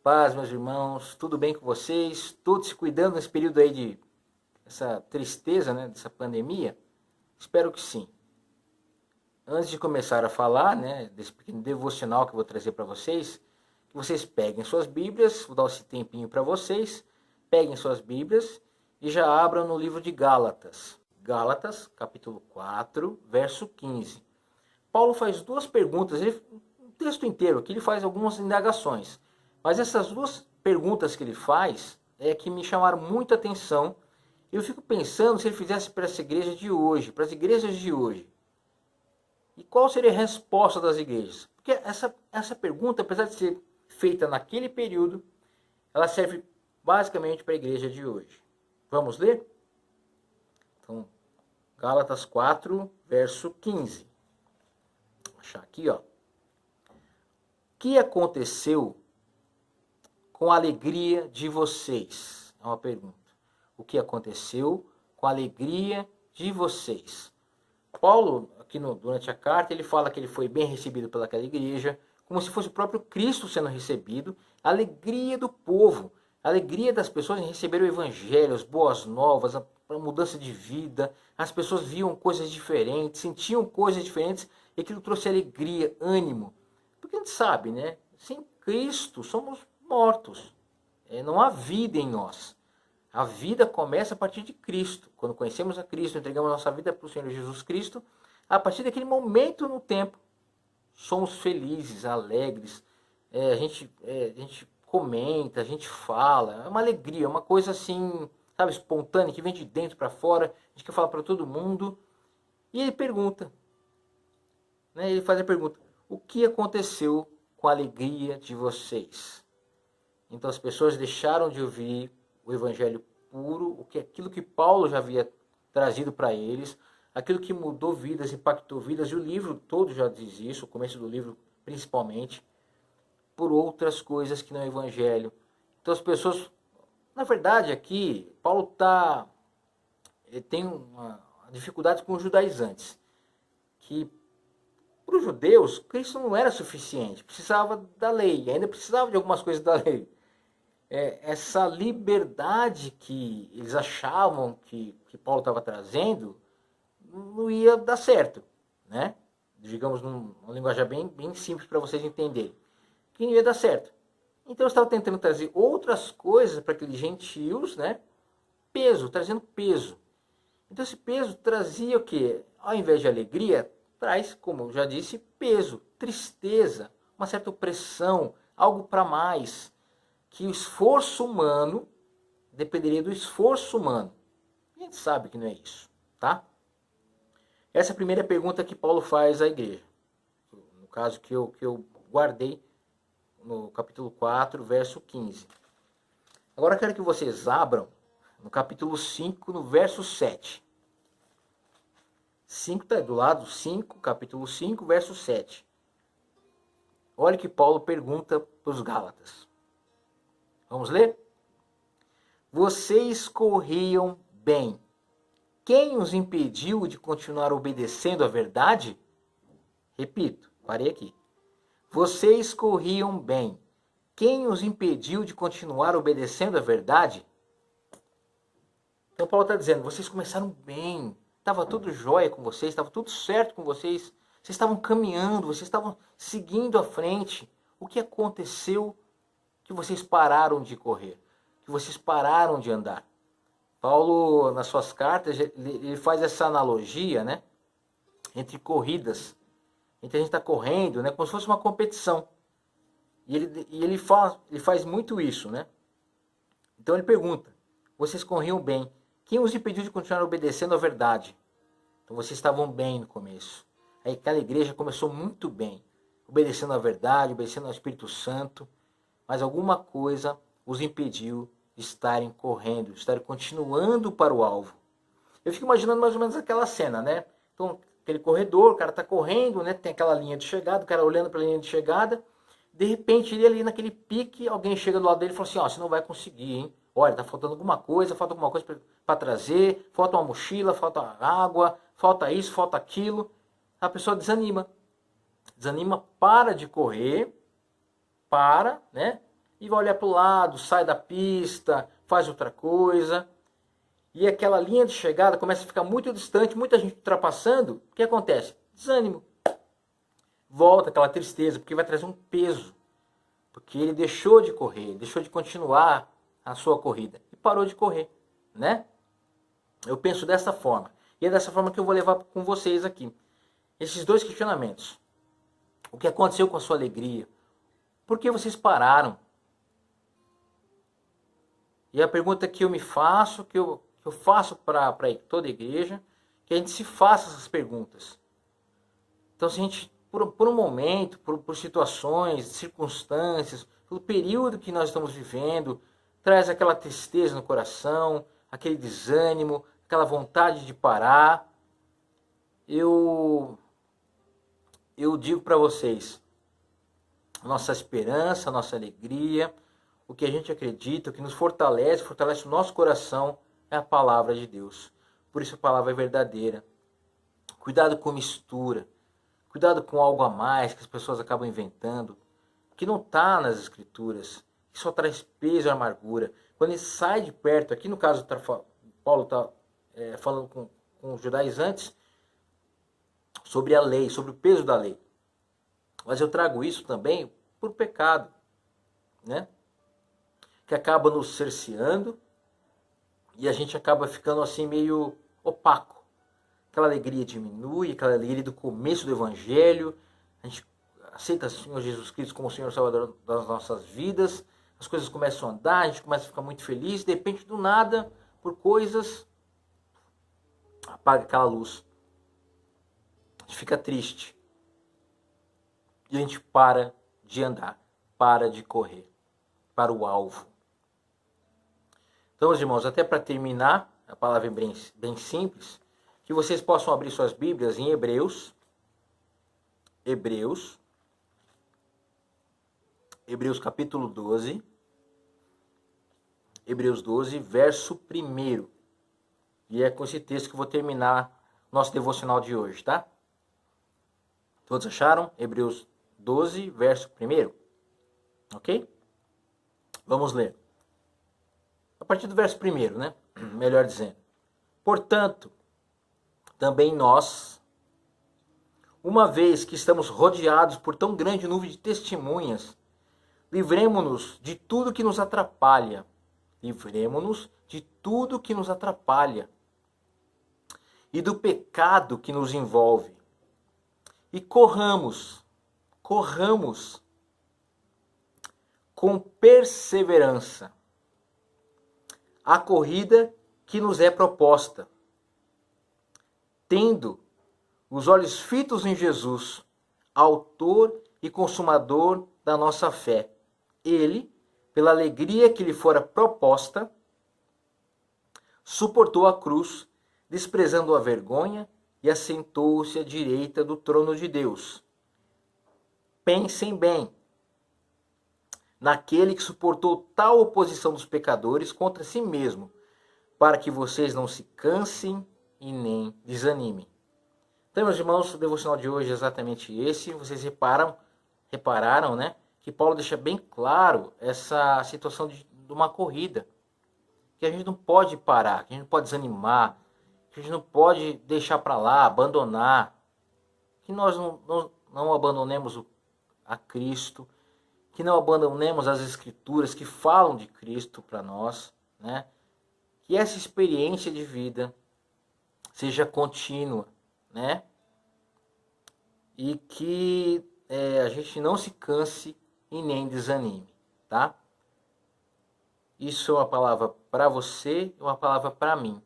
Paz, meus irmãos, tudo bem com vocês? Todos se cuidando nesse período aí de essa tristeza, né, dessa pandemia? Espero que sim. Antes de começar a falar, né, desse pequeno devocional que eu vou trazer para vocês, que vocês peguem suas Bíblias, vou dar esse tempinho para vocês, peguem suas Bíblias e já abram no livro de Gálatas. Gálatas, capítulo 4, verso 15. Paulo faz duas perguntas, um texto inteiro, que ele faz algumas indagações. Mas essas duas perguntas que ele faz é que me chamaram muita atenção. Eu fico pensando se ele fizesse para essa igreja de hoje, para as igrejas de hoje. E qual seria a resposta das igrejas? Porque essa pergunta, apesar de ser feita naquele período, ela serve basicamente para a igreja de hoje. Vamos ler? Então, Gálatas 4, verso 15. Vou achar aqui, ó. O que aconteceu com a alegria de vocês? É uma pergunta. O que aconteceu com a alegria de vocês? Paulo, aqui durante a carta, ele fala que ele foi bem recebido pelaquela igreja, como se fosse o próprio Cristo sendo recebido, a alegria do povo, a alegria das pessoas em receber o evangelho, as boas novas, a mudança de vida, as pessoas viam coisas diferentes, sentiam coisas diferentes, e aquilo trouxe alegria, ânimo. Porque a gente sabe, né? Sem Cristo somos mortos. Não há vida em nós. A vida começa a partir de Cristo. Quando conhecemos a Cristo, entregamos a nossa vida para o Senhor Jesus Cristo, a partir daquele momento no tempo, somos felizes, alegres, a gente comenta, a gente fala, é uma alegria, é uma coisa assim, sabe, espontânea, que vem de dentro para fora, a gente quer falar para todo mundo. E ele pergunta, né, ele faz a pergunta, o que aconteceu com a alegria de vocês? Então as pessoas deixaram de ouvir o evangelho puro, aquilo que Paulo já havia trazido para eles, aquilo que mudou vidas, impactou vidas, e o livro todo já diz isso, o começo do livro principalmente, por outras coisas que não é o evangelho. Então as pessoas, na verdade aqui, Paulo tem uma dificuldade com os judaizantes, que para os judeus, Cristo não era suficiente, precisava da lei, ainda precisava de algumas coisas da lei. Essa liberdade que eles achavam que Paulo estava trazendo não ia dar certo, né? Digamos numa linguagem bem simples para vocês entenderem, que não ia dar certo. Então eu estava tentando trazer outras coisas para aqueles gentios, né? Trazendo peso. Então esse peso trazia o quê? Ao invés de alegria, traz, como eu já disse, peso, tristeza, uma certa opressão, algo para mais. Que o esforço humano dependeria do esforço humano. A gente sabe que não é isso, tá? Essa é a primeira pergunta que Paulo faz à igreja. No caso que eu guardei no capítulo 4, verso 15. Agora eu quero que vocês abram no capítulo 5, no verso 7. 5 está do lado, 5, capítulo 5, verso 7. Olha o que Paulo pergunta para os Gálatas. Vamos ler? Vocês corriam bem. Quem os impediu de continuar obedecendo à verdade? Repito, parei aqui. Vocês corriam bem. Quem os impediu de continuar obedecendo à verdade? Então Paulo está dizendo, vocês começaram bem. Estava tudo jóia com vocês, estava tudo certo com vocês. Vocês estavam caminhando, vocês estavam seguindo à frente. O que aconteceu que vocês pararam de correr? Que vocês pararam de andar? Paulo, nas suas cartas, ele faz essa analogia, né, entre corridas. Entre a gente está correndo, né, como se fosse uma competição. E ele faz muito isso, né? Então ele pergunta, vocês corriam bem. Quem os impediu de continuar obedecendo à verdade? Então vocês estavam bem no começo. Aí aquela igreja começou muito bem, obedecendo à verdade, obedecendo ao Espírito Santo, mas alguma coisa os impediu de estarem correndo, de estarem continuando para o alvo. Eu fico imaginando mais ou menos aquela cena, né? Então, aquele corredor, o cara está correndo, né? Tem aquela linha de chegada, o cara olhando para a linha de chegada, de repente ele ali naquele pique, alguém chega do lado dele e fala assim, ó, você não vai conseguir, hein? Olha, tá faltando alguma coisa, falta alguma coisa para trazer, falta uma mochila, falta água, falta isso, falta aquilo. A pessoa desanima. Desanima, para de correr, para, né? e vai olhar para o lado, sai da pista, faz outra coisa. E aquela linha de chegada começa a ficar muito distante, muita gente ultrapassando. O que acontece? Desânimo. Volta aquela tristeza, porque vai trazer um peso. Porque ele deixou de correr, deixou de continuar a sua corrida e parou de correr, né? Eu penso dessa forma. E é dessa forma que eu vou levar com vocês aqui. Esses dois questionamentos. O que aconteceu com a sua alegria? Por que vocês pararam? E a pergunta que eu me faço, que eu faço para toda a igreja, que a gente se faça essas perguntas. Então, se a gente, por um momento, por situações, circunstâncias, pelo período que nós estamos vivendo, traz aquela tristeza no coração, aquele desânimo, aquela vontade de parar, eu digo para vocês, a nossa esperança, a nossa alegria, o que a gente acredita, o que nos fortalece o nosso coração, é a palavra de Deus. Por isso a palavra é verdadeira. Cuidado com mistura, cuidado com algo a mais que as pessoas acabam inventando, que não está nas escrituras, que só traz peso e amargura. Quando ele sai de perto, aqui no caso Paulo está falando com os judaizantes sobre a lei, sobre o peso da lei. Mas eu trago isso também por pecado, né? Que acaba nos cerceando e a gente acaba ficando assim meio opaco. Aquela alegria diminui, aquela alegria do começo do Evangelho. A gente aceita o Senhor Jesus Cristo como o Senhor Salvador das nossas vidas. As coisas começam a andar, a gente começa a ficar muito feliz. De repente, do nada, por coisas, apaga aquela luz. A gente fica triste. E a gente para de andar, para de correr para o alvo. Então, meus irmãos, até para terminar, a palavra é bem simples, que vocês possam abrir suas Bíblias em Hebreus capítulo 12, Hebreus 12, verso 1. E é com esse texto que eu vou terminar nosso devocional de hoje, tá? Todos acharam? Hebreus 12, verso 1. Ok? Vamos ler. A partir do verso 1, né? Melhor dizendo. Portanto, também nós, uma vez que estamos rodeados por tão grande nuvem de testemunhas, livremo-nos de tudo que nos atrapalha. Livremo-nos de tudo que nos atrapalha e do pecado que nos envolve. E corramos com perseverança a corrida que nos é proposta, tendo os olhos fitos em Jesus, autor e consumador da nossa fé. Ele, pela alegria que lhe fora proposta, suportou a cruz, desprezando a vergonha, e assentou-se à direita do trono de Deus. Pensem bem naquele que suportou tal oposição dos pecadores contra si mesmo, para que vocês não se cansem e nem desanimem. Então, meus irmãos, o devocional de hoje é exatamente esse. Vocês repararam, né, que Paulo deixa bem claro essa situação de uma corrida, que a gente não pode parar, que a gente não pode desanimar, que a gente não pode deixar para lá, abandonar, que nós não abandonemos a Cristo, que não abandonemos as Escrituras que falam de Cristo para nós, né? Que essa experiência de vida seja contínua, né? E que a gente não se canse e nem desanime, tá? Isso é uma palavra para você e uma palavra para mim.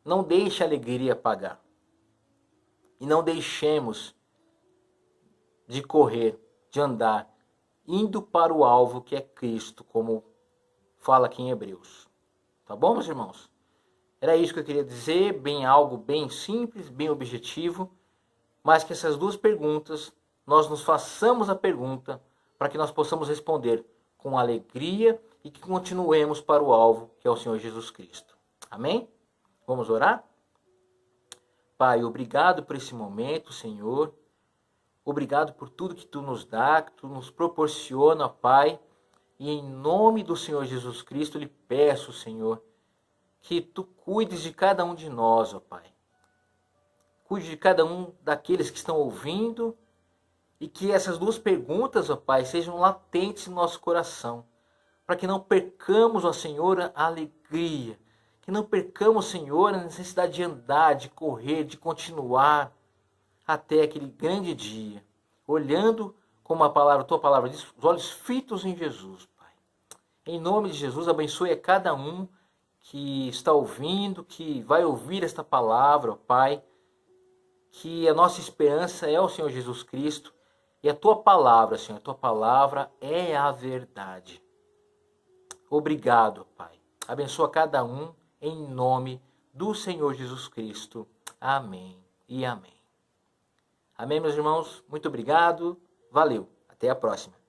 Não deixe a alegria apagar. E não deixemos de correr, de andar, indo para o alvo que é Cristo, como fala aqui em Hebreus. Tá bom, meus irmãos? Era isso que eu queria dizer, algo bem simples, bem objetivo, mas que essas duas perguntas, nós nos façamos a pergunta para que nós possamos responder com alegria e que continuemos para o alvo, que é o Senhor Jesus Cristo. Amém? Vamos orar? Pai, obrigado por esse momento, Senhor. Obrigado por tudo que Tu nos dá, que Tu nos proporciona, Pai, E em nome do Senhor Jesus Cristo, lhe peço, Senhor, que tu cuides de cada um de nós, ó Pai. Cuide de cada um daqueles que estão ouvindo e que essas duas perguntas, ó Pai, sejam latentes no nosso coração, para que não percamos, ó Senhor, a alegria, que não percamos, Senhor, a necessidade de andar, de correr, de continuar até aquele grande dia, olhando como a tua palavra diz, os olhos fitos em Jesus, Pai. Em nome de Jesus, abençoe a cada um que está ouvindo, que vai ouvir esta palavra, ó Pai, que a nossa esperança é o Senhor Jesus Cristo e a tua palavra, Senhor, a tua palavra é a verdade. Obrigado, Pai. Abençoa cada um em nome do Senhor Jesus Cristo. Amém e amém. Amém, meus irmãos? Muito obrigado. Valeu. Até a próxima.